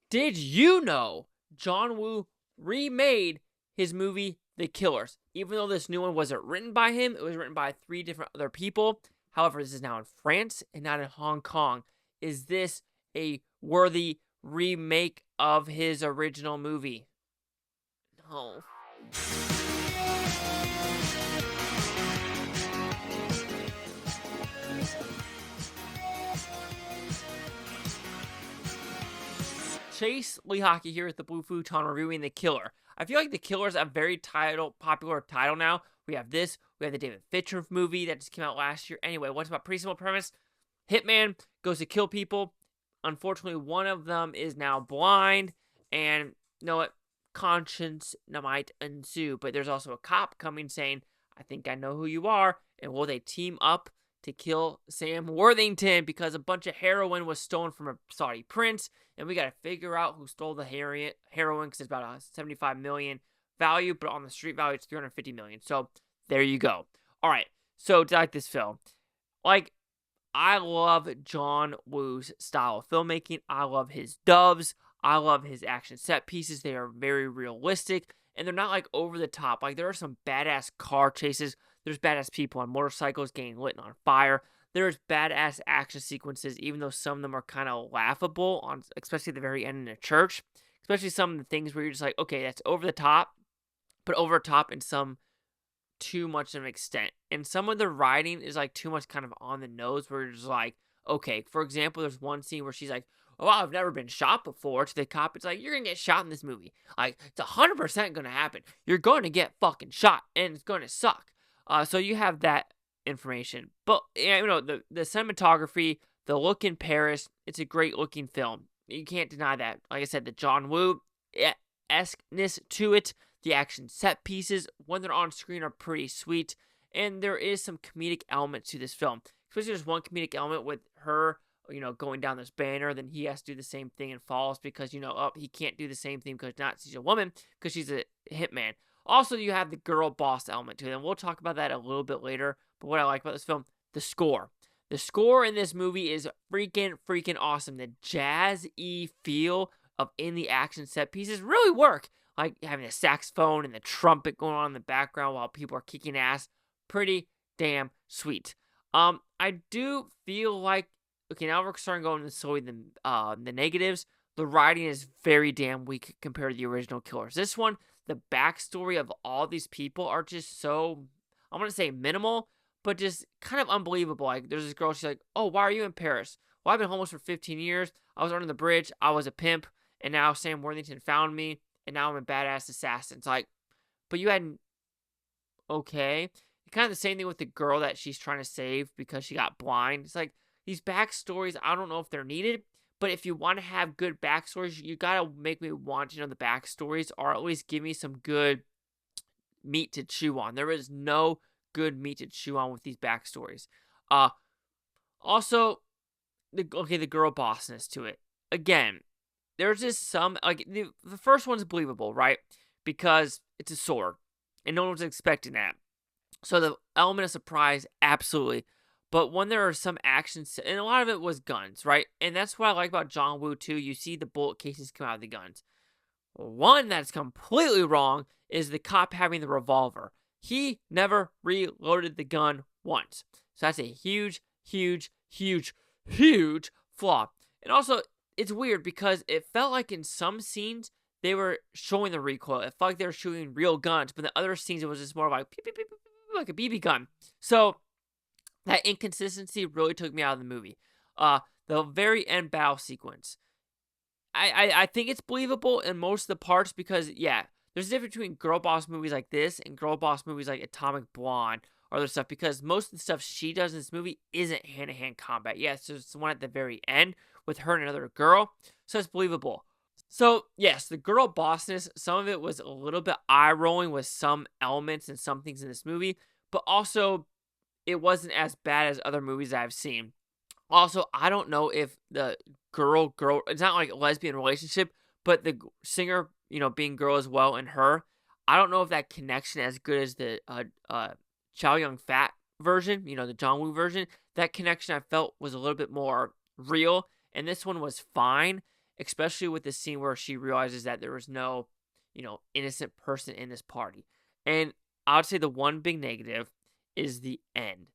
Did you know John Woo remade his movie The Killers? Even though this new one wasn't written by him, it was written by 3 different other people. However, this is now in France and not in Hong Kong. Is this a worthy remake of his original movie? No. Chase Lee Hockey here at the Blue Futon reviewing The Killer. I feel like The Killer is a very popular title now. We have this, we have the David Fincher movie that just came out last year. Anyway, what's about pretty simple premise? Hitman goes to kill people. Unfortunately, one of them is now blind, and you know what? Conscience might ensue. But there's also a cop coming saying, I think I know who you are, and will they team up to kill Sam Worthington because a bunch of heroin was stolen from a Saudi prince, and we got to figure out who stole the heroin because it's about a 75 million value, but on the street value it's 350 million. So there you go. All right. So to like this film, like I love John Woo's style of filmmaking. I love his doves. I love his action set pieces. They are very realistic, and they're not like over the top. Like there are some badass car chases. There's badass people on motorcycles getting lit on fire. There's badass action sequences, even though some of them are kind of laughable, on especially at the very end in the church. Especially some of the things where you're just like, okay, that's over the top, but over the top in some too much of an extent. And some of the writing is like too much kind of on the nose where you're just like, okay, for example, there's one scene where she's like, oh, I've never been shot before. To the cop, it's like, you're going to get shot in this movie. Like, it's 100% going to happen. You're going to get fucking shot, and it's going to suck. So you have that information. But, you know, the cinematography, the look in Paris, it's a great looking film. You can't deny that. Like I said, the John Woo-esqueness to it, the action set pieces, when they're on screen, are pretty sweet. And there is some comedic element to this film. Especially there's one comedic element with her, you know, going down this banner, then he has to do the same thing and falls because, you know, he can't do the same thing because she's a woman, because she's a hitman. Also, you have the girl boss element to it, and we'll talk about that a little bit later. But what I like about this film, the score. The score in this movie is freaking awesome. The jazz-y feel of in the action set pieces really work. Like having the saxophone and the trumpet going on in the background while people are kicking ass. Pretty damn sweet. I do feel like, okay, now we're starting going to slowly the negatives. The writing is very damn weak compared to the original Killers. This one, the backstory of all these people are just so, I'm going to say minimal, but just kind of unbelievable. Like, there's this girl, she's like, oh, why are you in Paris? Well, I've been homeless for 15 years. I was under the bridge. I was a pimp. And now Sam Worthington found me. And now I'm a badass assassin. It's like, but you hadn't, okay. Kind of the same thing with the girl that she's trying to save because she got blind. It's like, these backstories, I don't know if they're needed, but if you want to have good backstories, you gotta make me want to know the backstories, or at least give me some good meat to chew on. There is no good meat to chew on with these backstories. Also, the girl bossness to it. Again, there's just some, like, the first one's believable, right? Because it's a sword, and no one was expecting that. So the element of surprise, absolutely. But when there are some actions, and a lot of it was guns, right? And that's what I like about John Woo too. You see the bullet casings come out of the guns. One that's completely wrong is the cop having the revolver. He never reloaded the gun once. So that's a huge flaw. And also, it's weird because it felt like in some scenes, they were showing the recoil. It felt like they were shooting real guns. But in the other scenes, it was just more like, pew, pew, pew, pew, pew, like a BB gun. So that inconsistency really took me out of the movie. The very end battle sequence. I think it's believable in most of the parts because, yeah, there's a difference between girl boss movies like this and girl boss movies like Atomic Blonde or other stuff, because most of the stuff she does in this movie isn't hand-to-hand combat. Yes, there's the one at the very end with her and another girl, so it's believable. So, yes, the girl bossness, some of it was a little bit eye-rolling with some elements and some things in this movie, but also it wasn't as bad as other movies I've seen. Also, I don't know if the girl, it's not like a lesbian relationship, but the singer, you know, being girl as well, and her, I don't know if that connection as good as the Chow Yun-fat version, you know, the John Woo version. That connection I felt was a little bit more real, and this one was fine. especially with the scene where she realizes that there was no, innocent person in this party. And I would say the one big negative is the end.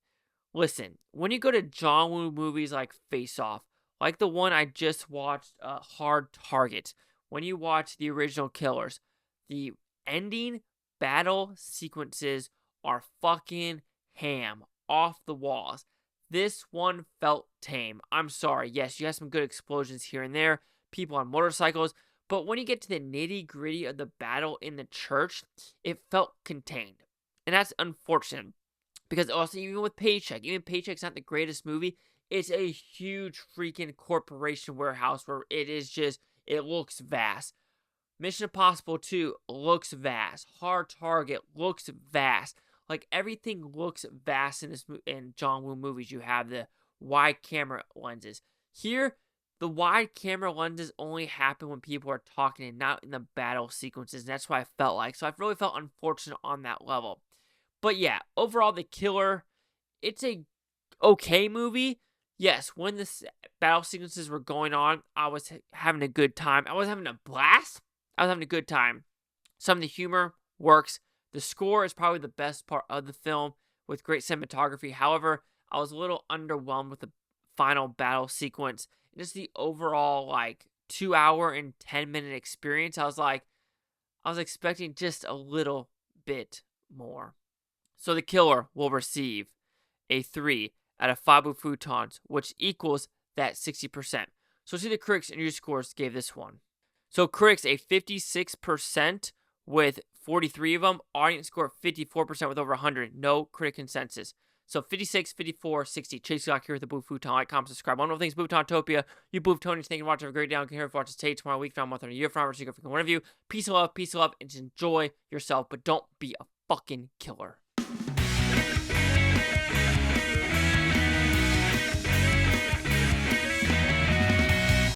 Listen, when you go to John Woo movies like Face Off, like the one I just watched, Hard Target, when you watch the original Killers, the ending battle sequences are fucking ham, off the walls. This one felt tame. I'm sorry. Yes, you have some good explosions here and there, people on motorcycles, but when you get to the nitty gritty of the battle in the church, it felt contained. And that's unfortunate. Because also, even with Paycheck, even Paycheck's not the greatest movie. It's a huge freaking corporation warehouse where it looks vast. Mission Impossible 2 looks vast. Hard Target looks vast. Like, everything looks vast in John Woo movies. You have the wide camera lenses. Here, the wide camera lenses only happen when people are talking and not in the battle sequences. And that's what I felt like. So I really felt unfortunate on that level. But yeah, overall, The Killer, it's a okay movie. Yes, when the battle sequences were going on, I was having a good time. I was having a blast. I was having a good time. Some of the humor works. The score is probably the best part of the film with great cinematography. However, I was a little underwhelmed with the final battle sequence. Just the overall 2 hour and 10-minute experience. I was expecting just a little bit more. So The Killer will receive a 3 out of 5 Blue Futons, which equals that 60%. So see the critics and user scores gave this one. So critics a 56% with 43 of them. Audience score 54% with over 100. No critic consensus. So 56, 54, 60. Chase Glock here with the Blue Futon. Like, comment, subscribe. One of the things, Bluetopia. You Blue Futonians, thank you for watching. Have a great day. I'm here to watch this today, tomorrow, week, from month, or a year from now. So one of you. Peace and love, and just enjoy yourself. But don't be a fucking killer.